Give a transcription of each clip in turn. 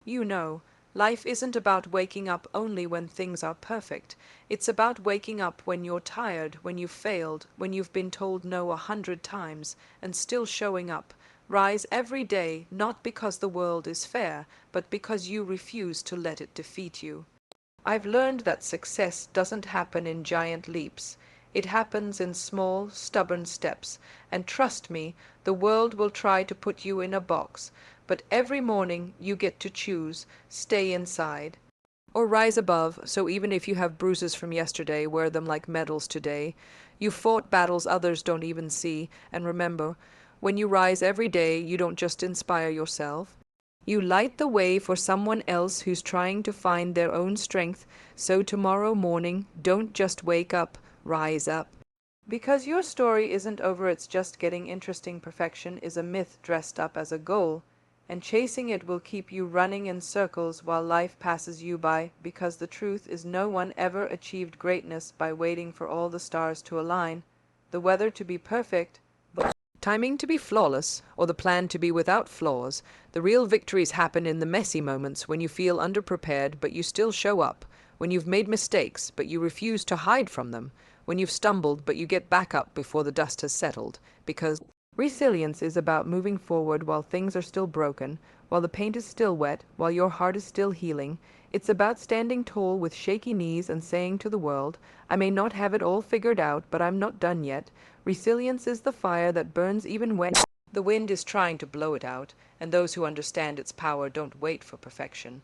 You know, life isn't about waking up only when things are perfect. It's about waking up when you're tired, when you've failed, when you've been told no 100 times, and still showing up. Rise every day, not because the world is fair, but because you refuse to let it defeat you. I've learned that success doesn't happen in giant leaps. It happens in small, stubborn steps, and trust me, the world will try to put you in a box, but every morning you get to choose, stay inside or rise above, so even if you have bruises from yesterday, wear them like medals today. You fought battles others don't even see, and remember, when you rise every day, you don't just inspire yourself. You light the way for someone else who's trying to find their own strength, so tomorrow morning, don't just wake up, rise up. Because your story isn't over, it's just getting interesting. Perfection is a myth dressed up as a goal, and chasing it will keep you running in circles while life passes you by, because the truth is no one ever achieved greatness by waiting for all the stars to align, the weather to be perfect, the timing to be flawless, or the plan to be without flaws. The real victories happen in the messy moments, when you feel underprepared but you still show up, when you've made mistakes but you refuse to hide from them, when you've stumbled but you get back up before the dust has settled, because resilience is about moving forward while things are still broken, while the paint is still wet, while your heart is still healing. It's about standing tall with shaky knees and saying to the world, I may not have it all figured out, but I'm not done yet. Resilience is the fire that burns even when the wind is trying to blow it out, and those who understand its power don't wait for perfection.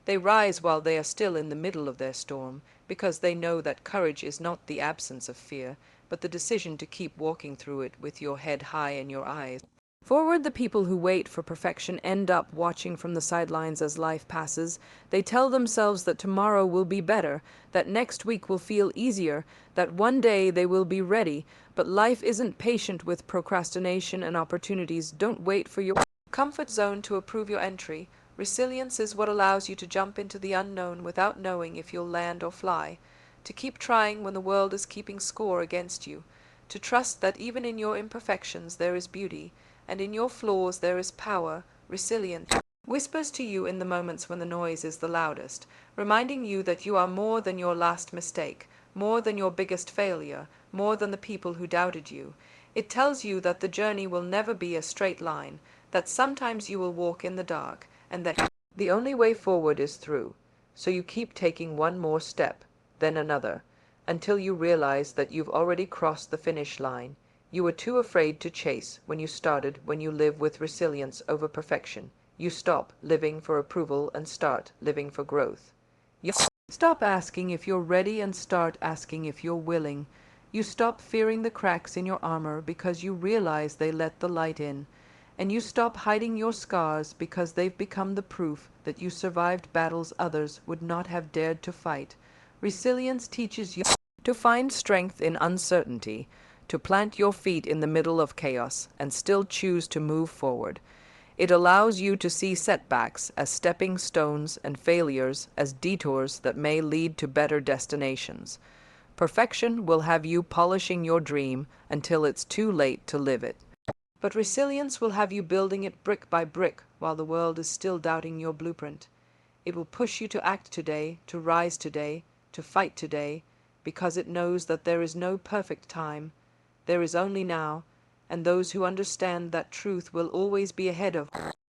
They rise while they are still in the middle of their storm, because they know that courage is not the absence of fear, but the decision to keep walking through it with your head high and your eyes forward. The people who wait for perfection end up watching from the sidelines as life passes. They tell themselves that tomorrow will be better, that next week will feel easier, that one day they will be ready, but life isn't patient with procrastination and opportunities. Don't wait for your comfort zone to approve your entry. Resilience is what allows you to jump into the unknown without knowing if you'll land or fly, to keep trying when the world is keeping score against you, to trust that even in your imperfections there is beauty, and in your flaws there is power. Resilience whispers to you in the moments when the noise is the loudest, reminding you that you are more than your last mistake, more than your biggest failure, more than the people who doubted you. It tells you that the journey will never be a straight line, that sometimes you will walk in the dark, and that the only way forward is through. So you keep taking one more step, then another, until you realize that you've already crossed the finish line. You were too afraid to chase when you started. When you live with resilience over perfection, you stop living for approval and start living for growth. You stop asking if you're ready and start asking if you're willing. You stop fearing the cracks in your armor because you realize they let the light in. And you stop hiding your scars because they've become the proof that you survived battles others would not have dared to fight. Resilience teaches you to find strength in uncertainty, to plant your feet in the middle of chaos and still choose to move forward. It allows you to see setbacks as stepping stones and failures as detours that may lead to better destinations. Perfection will have you polishing your dream until it's too late to live it. But resilience will have you building it brick by brick while the world is still doubting your blueprint. It will push you to act today, to rise today, to fight today, because it knows that there is no perfect time. There is only now, and those who understand that truth will always be ahead of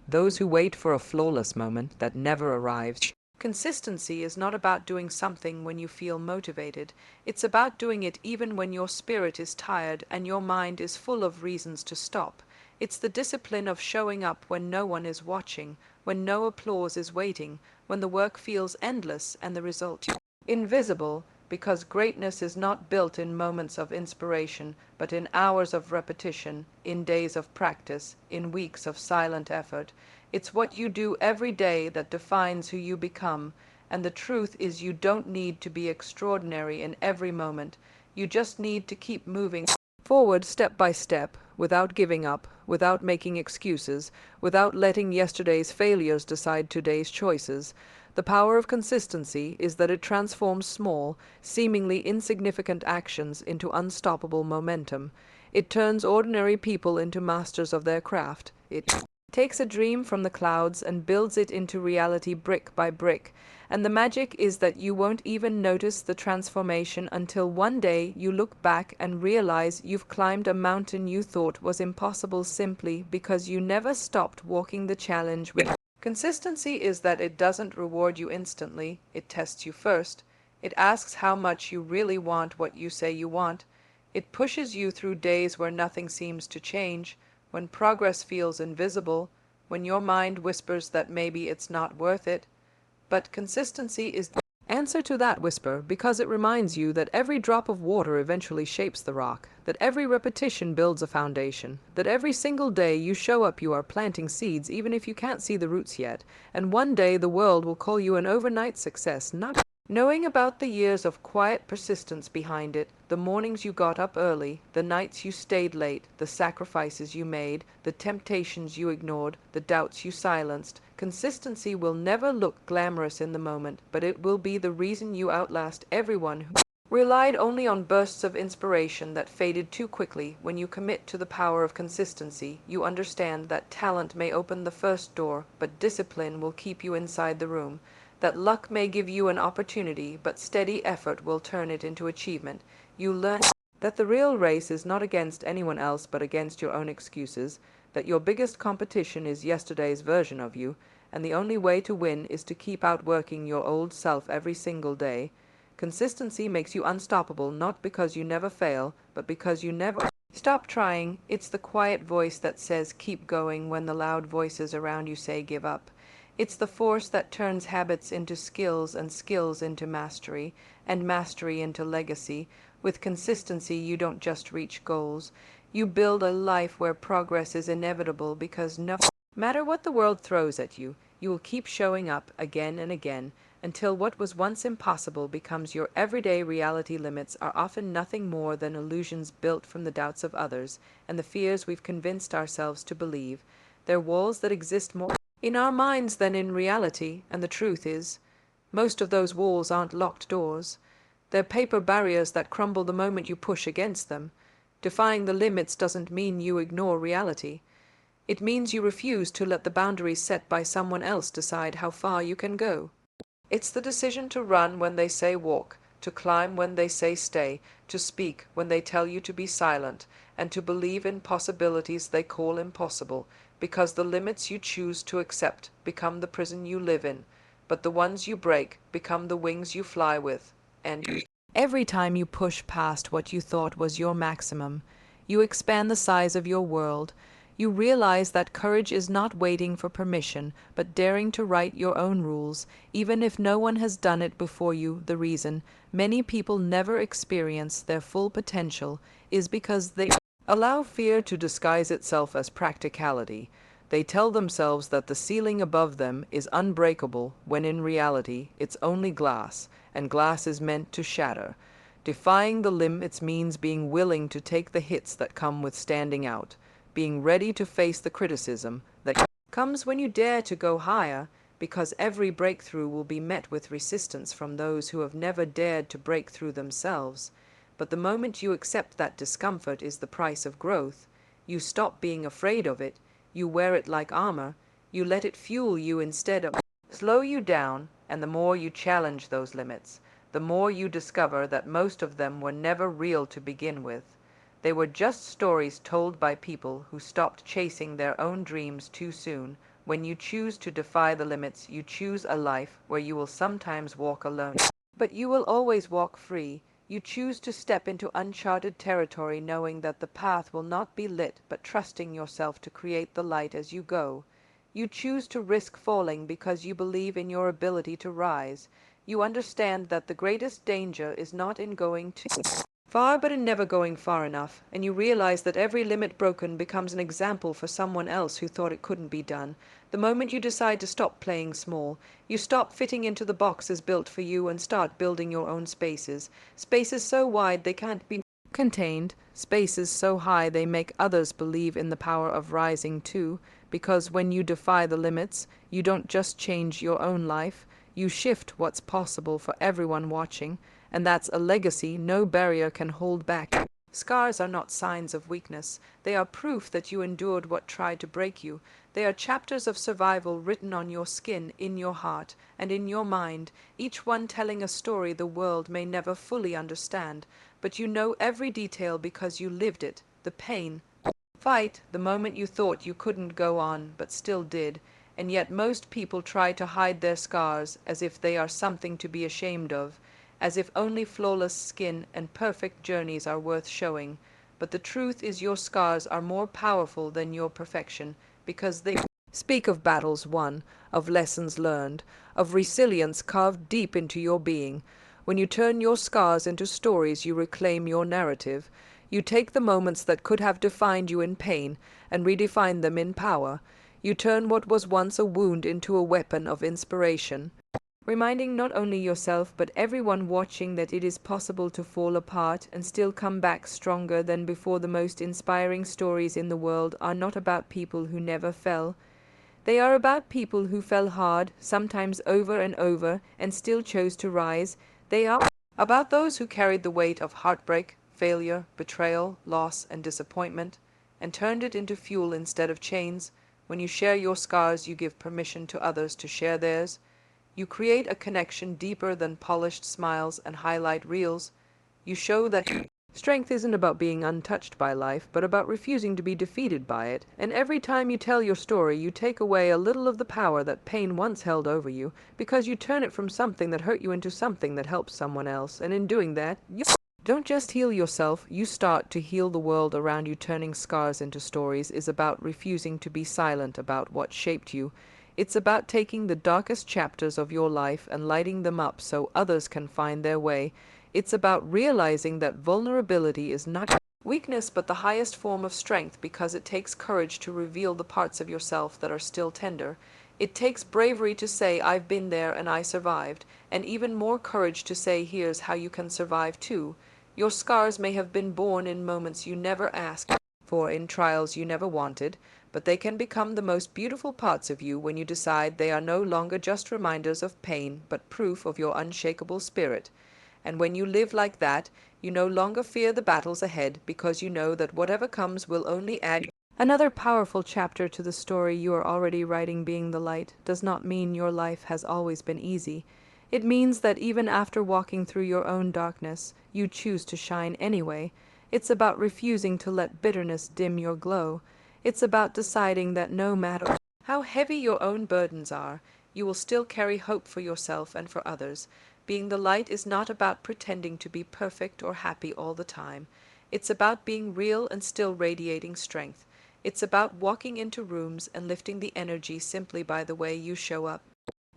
those who wait for a flawless moment that never arrives. Consistency is not about doing something when you feel motivated. It's about doing it even when your spirit is tired and your mind is full of reasons to stop. It's the discipline of showing up when no one is watching, when no applause is waiting, when the work feels endless and the result invisible, because greatness is not built in moments of inspiration, but in hours of repetition, in days of practice, in weeks of silent effort. It's what you do every day that defines who you become, and the truth is you don't need to be extraordinary in every moment. You just need to keep moving forward step by step, without giving up, without making excuses, without letting yesterday's failures decide today's choices. The power of consistency is that it transforms small, seemingly insignificant actions into unstoppable momentum. It turns ordinary people into masters of their craft. It takes a dream from the clouds and builds it into reality brick by brick. And the magic is that you won't even notice the transformation until one day you look back and realize you've climbed a mountain you thought was impossible simply because you never stopped walking the challenge with. Consistency is that it doesn't reward you instantly, it tests you first. It asks how much you really want what you say you want. It pushes you through days where nothing seems to change, when progress feels invisible, when your mind whispers that maybe it's not worth it. But consistency is the answer to that whisper, because it reminds you that every drop of water eventually shapes the rock, that every repetition builds a foundation, that every single day you show up you are planting seeds even if you can't see the roots yet, and one day the world will call you an overnight success, not knowing about the years of quiet persistence behind it, the mornings you got up early, the nights you stayed late, the sacrifices you made, the temptations you ignored, the doubts you silenced. Consistency will never look glamorous in the moment, but it will be the reason you outlast everyone who relied only on bursts of inspiration that faded too quickly. When you commit to the power of consistency, you understand that talent may open the first door, but discipline will keep you inside the room. That luck may give you an opportunity, but steady effort will turn it into achievement. You learn that the real race is not against anyone else but against your own excuses, that your biggest competition is yesterday's version of you, and the only way to win is to keep outworking your old self every single day. Consistency makes you unstoppable, not because you never fail, but because you never stop trying. It's the quiet voice that says keep going when the loud voices around you say give up. It's the force that turns habits into skills and skills into mastery and mastery into legacy. With consistency, you don't just reach goals. You build a life where progress is inevitable because no matter what the world throws at you, you will keep showing up again and again until what was once impossible becomes your everyday reality. Limits are often nothing more than illusions built from the doubts of others and the fears we've convinced ourselves to believe. They're walls that exist more in our minds than in reality, and the truth is, most of those walls aren't locked doors. They're paper barriers that crumble the moment you push against them. Defying the limits doesn't mean you ignore reality. It means you refuse to let the boundaries set by someone else decide how far you can go. It's the decision to run when they say walk, to climb when they say stay, to speak when they tell you to be silent, and to believe in possibilities they call impossible, because the limits you choose to accept become the prison you live in, but the ones you break become the wings you fly with. And every time you push past what you thought was your maximum, you expand the size of your world. You realize that courage is not waiting for permission, but daring to write your own rules, even if no one has done it before you. The reason many people never experience their full potential is because they allow fear to disguise itself as practicality. They tell themselves that the ceiling above them is unbreakable, when in reality it's only glass, and glass is meant to shatter. Defying the limits means being willing to take the hits that come with standing out, being ready to face the criticism that comes when you dare to go higher, because every breakthrough will be met with resistance from those who have never dared to break through themselves. But the moment you accept that discomfort is the price of growth, you stop being afraid of it, you wear it like armor, you let it fuel you instead of slow you down, and the more you challenge those limits, the more you discover that most of them were never real to begin with. They were just stories told by people who stopped chasing their own dreams too soon. When you choose to defy the limits, you choose a life where you will sometimes walk alone, but you will always walk free. You choose to step into uncharted territory, knowing that the path will not be lit, but trusting yourself to create the light as you go. You choose to risk falling because you believe in your ability to rise. You understand that the greatest danger is not in going too far, but in never going far enough, and you realize that every limit broken becomes an example for someone else who thought it couldn't be done. The moment you decide to stop playing small, you stop fitting into the boxes built for you and start building your own spaces. Spaces so wide they can't be contained, spaces so high they make others believe in the power of rising too, because when you defy the limits, you don't just change your own life, you shift what's possible for everyone watching. And that's a legacy no barrier can hold back. Scars are not signs of weakness. They are proof that you endured what tried to break you. They are chapters of survival written on your skin, in your heart, and in your mind, each one telling a story the world may never fully understand. But you know every detail because you lived it, the pain, fight, the moment you thought you couldn't go on, but still did. And yet most people try to hide their scars as if they are something to be ashamed of, as if only flawless skin and perfect journeys are worth showing. But the truth is your scars are more powerful than your perfection, because they speak of battles won, of lessons learned, of resilience carved deep into your being. When you turn your scars into stories, you reclaim your narrative. You take the moments that could have defined you in pain and redefine them in power. You turn what was once a wound into a weapon of inspiration, reminding not only yourself but everyone watching that it is possible to fall apart and still come back stronger than before. The most inspiring stories in the world are not about people who never fell. They are about people who fell hard, sometimes over and over, and still chose to rise. They are about those who carried the weight of heartbreak, failure, betrayal, loss, and disappointment, and turned it into fuel instead of chains. When you share your scars, you give permission to others to share theirs. You create a connection deeper than polished smiles and highlight reels. You show that strength isn't about being untouched by life, but about refusing to be defeated by it. And every time you tell your story, you take away a little of the power that pain once held over you, because you turn it from something that hurt you into something that helps someone else. And in doing that, you don't just heal yourself, you start to heal the world around you. Turning scars into stories is about refusing to be silent about what shaped you. It's about taking the darkest chapters of your life and lighting them up so others can find their way. It's about realizing that vulnerability is not weakness but the highest form of strength, because it takes courage to reveal the parts of yourself that are still tender. It takes bravery to say, "I've been there and I survived," and even more courage to say, "Here's how you can survive too." Your scars may have been born in moments you never asked for, in trials you never wanted, but they can become the most beautiful parts of you when you decide they are no longer just reminders of pain, but proof of your unshakable spirit. And when you live like that, you no longer fear the battles ahead, because you know that whatever comes will only add another powerful chapter to the story you are already writing. Being the light does not mean your life has always been easy. It means that even after walking through your own darkness, you choose to shine anyway. It's about refusing to let bitterness dim your glow. It's about deciding that no matter how heavy your own burdens are, you will still carry hope for yourself and for others. Being the light is not about pretending to be perfect or happy all the time. It's about being real and still radiating strength. It's about walking into rooms and lifting the energy simply by the way you show up.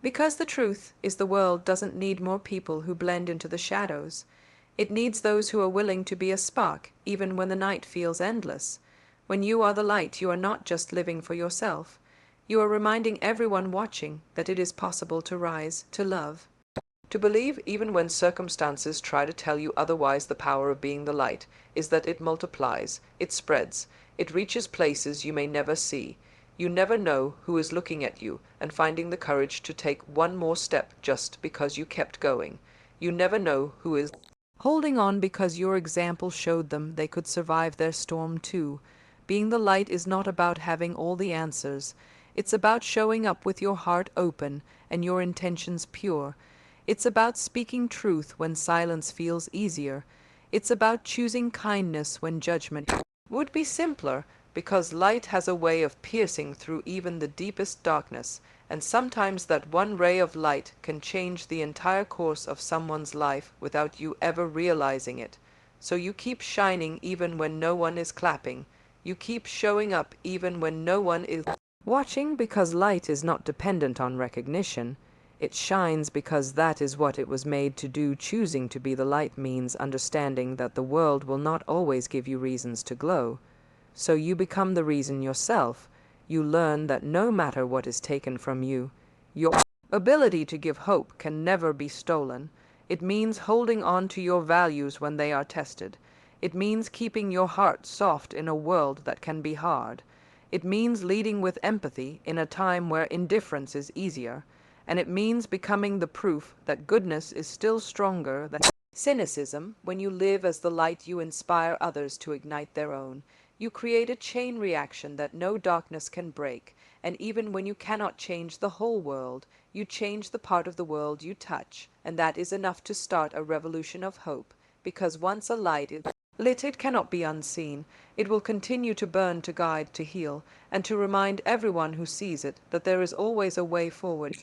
Because the truth is, the world doesn't need more people who blend into the shadows. It needs those who are willing to be a spark, even when the night feels endless. When you are the light, you are not just living for yourself. You are reminding everyone watching that it is possible to rise, to love, to believe, even when circumstances try to tell you otherwise. The power of being the light is that it multiplies, it spreads, it reaches places you may never see. You never know who is looking at you and finding the courage to take one more step just because you kept going. You never know who is holding on because your example showed them they could survive their storm too. Being the light is not about having all the answers. It's about showing up with your heart open and your intentions pure. It's about speaking truth when silence feels easier. It's about choosing kindness when judgment would be simpler, because light has a way of piercing through even the deepest darkness, and sometimes that one ray of light can change the entire course of someone's life without you ever realizing it. So you keep shining even when no one is clapping. You keep showing up even when no one is watching, because light is not dependent on recognition. It shines because that is what it was made to do. Choosing to be the light means understanding that the world will not always give you reasons to glow. So you become the reason yourself. You learn that no matter what is taken from you, your ability to give hope can never be stolen. It means holding on to your values when they are tested. It means keeping your heart soft in a world that can be hard. It means leading with empathy in a time where indifference is easier. And it means becoming the proof that goodness is still stronger than Cynicism, when you live as the light you inspire others to ignite their own. You create a chain reaction that no darkness can break, and even when you cannot change the whole world, you change the part of the world you touch, and that is enough to start a revolution of hope, because once a light is lit, it cannot be unseen. It will continue to burn, to guide, to heal, and to remind everyone who sees it that there is always a way forward.